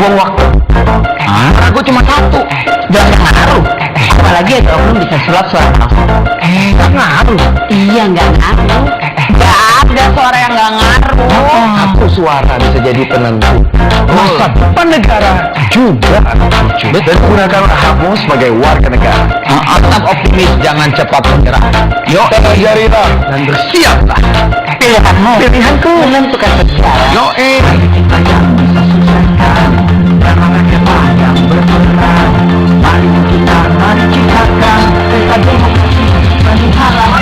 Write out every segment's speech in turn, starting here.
buang waktu. Karena gue cuma satu. Jangan ngaruh. Apalagi ada oknum bisa sulap suara palsu. Nggak ngaruh. Iya nggak ngaruh. Nggak ada suara yang nggak ngaruh. Satu suara bisa jadi penentu masa depan negara juga. Dan gunakanlah hakmu sebagai warga negara. Tetap optimis, jangan cepat menyerah. Yuk, pelajarilah Dan bersiaplah. Pilihanku menentukan sejarah. Yo, Kita yang bisa sukseskan dan mereka yang berperan. Mari kita menciptakan pesta demokrasi bagi harapan.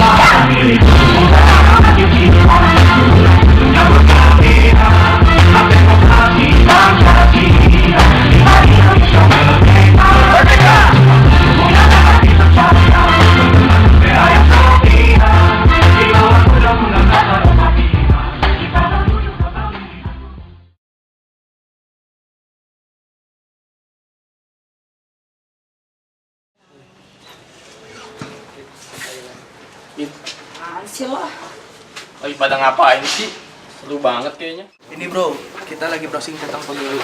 Sih lo. Lagi pada ngapain sih? Seru banget kayaknya. Ini bro, kita lagi browsing tentang pemilu.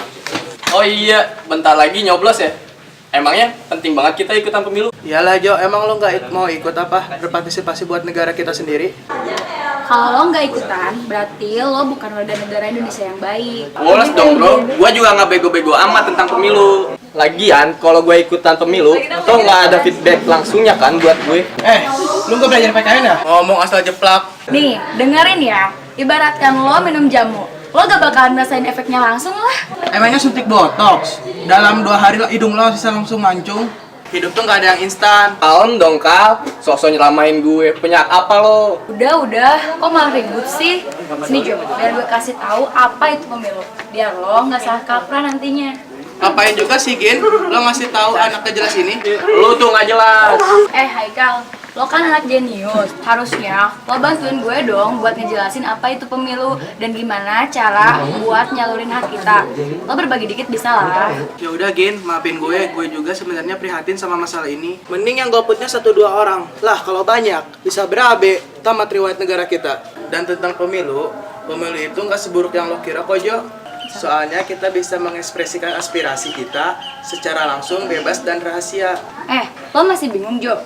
Oh iya, bentar lagi nyoblos ya? Emangnya penting banget kita ikutan pemilu? Iyalah Jo, emang lo nggak mau ikut apa? Berpartisipasi buat negara kita sendiri? Kalau lo nggak ikutan, berarti lo bukan warga negara Indonesia yang baik. Woles dong bro, gua juga nggak bego-bego amat tentang pemilu. Lagian, kalau gue ikutan pemilu, toh nggak ada feedback langsungnya kan buat gue. Lu nggak belajar PKN ya? Ngomong asal jeplak. Nih, dengerin ya. Ibaratkan lo minum jamu, lo gak bakalan ngerasain efeknya langsung lah. Emangnya suntik botox? Dalam 2 hari hidup lo bisa langsung mancung? Hidup tuh nggak ada yang instan. Tahun dong kal, sosok nyelamain gue. Punya apa lo? Udah, kok malah ribut sih? Sini Jo, biar gue kasih tahu apa itu pemilu. Biar lo nggak salah kaprah nantinya. Ngapain juga sih Gin? Lo ngasih tahu anak gak jelas ini? Lu tuh nggak jelas. Haikal, lo kan anak jenius. Harusnya lo bantuin gue dong buat ngejelasin apa itu pemilu dan gimana cara buat nyalurin hak kita. Lo berbagi dikit bisa lah. Ya udah Gin, maafin gue juga sebenarnya prihatin sama masalah ini. Mending yang golputnya 1-2 orang. Lah kalau banyak bisa berabe tamat riwayat negara kita. Dan tentang pemilu itu nggak seburuk yang lo kira kok Jo. Soalnya kita bisa mengekspresikan aspirasi kita secara langsung, bebas dan rahasia. Lo masih bingung Jo?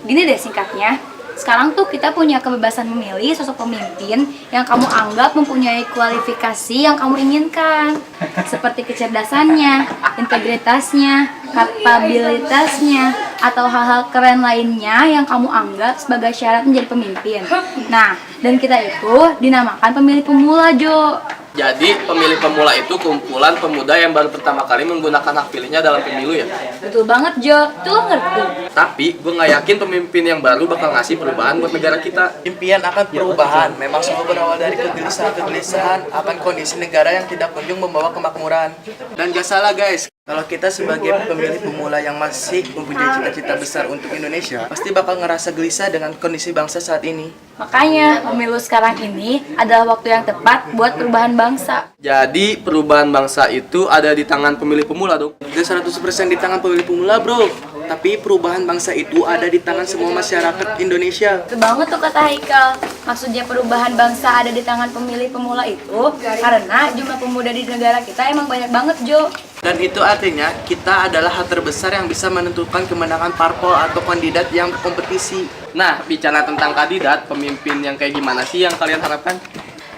Gini deh singkatnya. Sekarang tuh kita punya kebebasan memilih sosok pemimpin yang kamu anggap mempunyai kualifikasi yang kamu inginkan. Seperti kecerdasannya, integritasnya, kapabilitasnya, atau hal-hal keren lainnya yang kamu anggap sebagai syarat menjadi pemimpin. Nah, dan kita itu dinamakan pemilih pemula Jo. Jadi pemilih pemula itu kumpulan pemuda yang baru pertama kali menggunakan hak pilihnya dalam pemilu ya? Betul banget Jo, itu lo ngerti. Tapi gue nggak yakin pemimpin yang baru bakal ngasih perubahan buat negara kita. Impian akan perubahan memang selalu berawal dari kegelisahan akan kondisi negara yang tidak kunjung membawa kemakmuran. Dan gak salah guys, kalau kita sebagai pemilih pemula yang masih mempunyai cita-cita besar untuk Indonesia, pasti bakal ngerasa gelisah dengan kondisi bangsa saat ini. Makanya pemilu sekarang ini adalah waktu yang tepat buat perubahan bangsa. Jadi perubahan bangsa itu ada di tangan pemilih pemula dong. Gak 100% di tangan pemilih pemula bro, tapi perubahan bangsa itu ada di tangan semua masyarakat Indonesia. Itu banget tuh kata Haikal. Maksudnya perubahan bangsa ada di tangan pemilih pemula itu karena jumlah pemuda di negara kita emang banyak banget Jo. Dan itu artinya kita adalah hal terbesar yang bisa menentukan kemenangan parpol atau kandidat yang berkompetisi. Nah, bicara tentang kandidat, pemimpin yang kayak gimana sih yang kalian harapkan?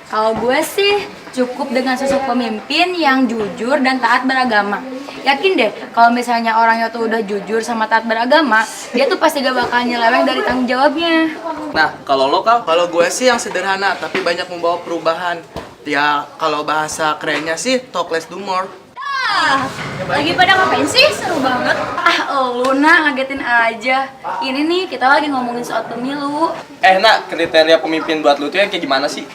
Kalau gue sih cukup dengan sosok pemimpin yang jujur dan taat beragama. Yakin deh kalau misalnya orangnya tuh udah jujur sama taat beragama, dia tuh pasti gak bakal nyeleweng dari tanggung jawabnya. Nah, kalau lokal, Kalau gue sih yang sederhana tapi banyak membawa perubahan. Ya kalau bahasa kerennya sih talk less do more. Lagi pada ngapain sih? Seru banget. Luna ngagetin aja. Ini nih kita lagi ngomongin soal pemilu. Nak, kriteria pemimpin buat lu tuh yang kayak gimana sih?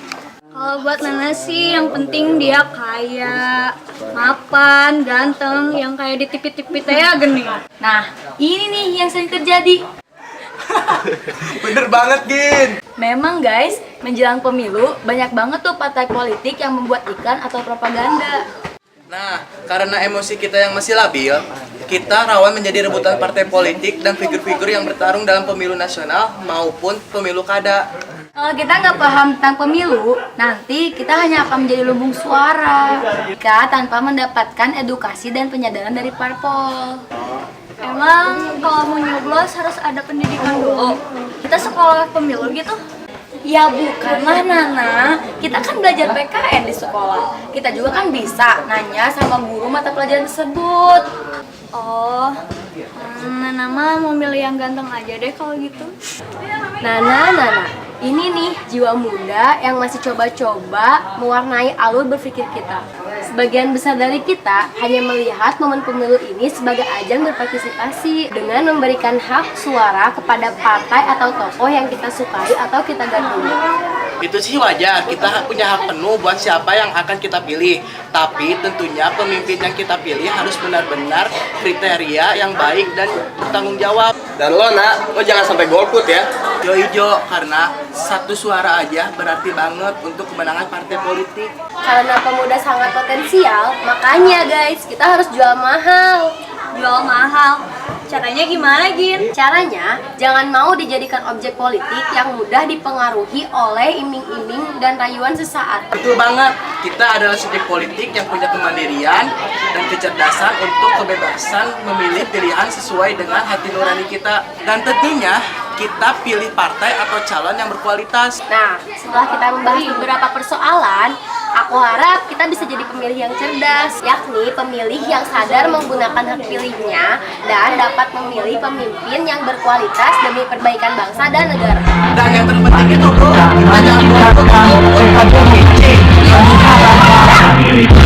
Kalau buat Nana sih yang penting dia kaya, mapan, ganteng, yang kayak di TV-TV ya gini. Nah, ini nih yang sering terjadi. Bener banget Gin. Memang guys, menjelang pemilu banyak banget tuh partai politik yang membuat iklan atau propaganda. Nah, karena emosi kita yang masih labil, kita rawan menjadi rebutan partai politik dan figur-figur yang bertarung dalam pemilu nasional maupun pemilu kada. Kalau kita nggak paham tentang pemilu, nanti kita hanya akan menjadi lumbung suara jika tanpa mendapatkan edukasi dan penyadaran dari parpol. Emang kalau mau nyoblos harus ada pendidikan dulu? Kita sekolah pemilu gitu? Ya bukanlah Nana, kita kan belajar PKN di sekolah. Kita juga kan bisa nanya sama guru mata pelajaran tersebut. Oh, Nana mah mau milih yang ganteng aja deh kalau gitu. Nana, ini nih jiwa muda yang masih coba-coba mewarnai alur berpikir kita. Sebagian besar dari kita hanya melihat momen pemilu ini sebagai ajang berpartisipasi dengan memberikan hak suara kepada partai atau tokoh yang kita sukai atau kita gandrungi. Itu sih wajar, kita punya hak penuh buat siapa yang akan kita pilih. Tapi tentunya pemimpin yang kita pilih harus benar-benar kriteria yang baik dan bertanggung jawab. Dan lo nak, lo jangan sampai golput ya. Yo ijo, karena satu suara aja berarti banget untuk kemenangan partai politik. Karena pemuda sangat potensial, makanya guys, kita harus jual mahal. Jual mahal. Caranya gimana, Gin? Caranya, jangan mau dijadikan objek politik yang mudah dipengaruhi oleh iming-iming dan rayuan sesaat. Betul banget, kita adalah subjek politik yang punya kemandirian dan kecerdasan untuk kebebasan memilih pilihan sesuai dengan hati nurani kita. Dan tentunya, kita pilih partai atau calon yang berkualitas. Nah, setelah kita membahas beberapa persoalan, aku harap kita bisa jadi pemilih yang cerdas, yakni pemilih yang sadar menggunakan hak pilihnya dan dapat memilih pemimpin yang berkualitas demi perbaikan bangsa dan negara. Dan yang terpenting itu bro, kita jangan Jangan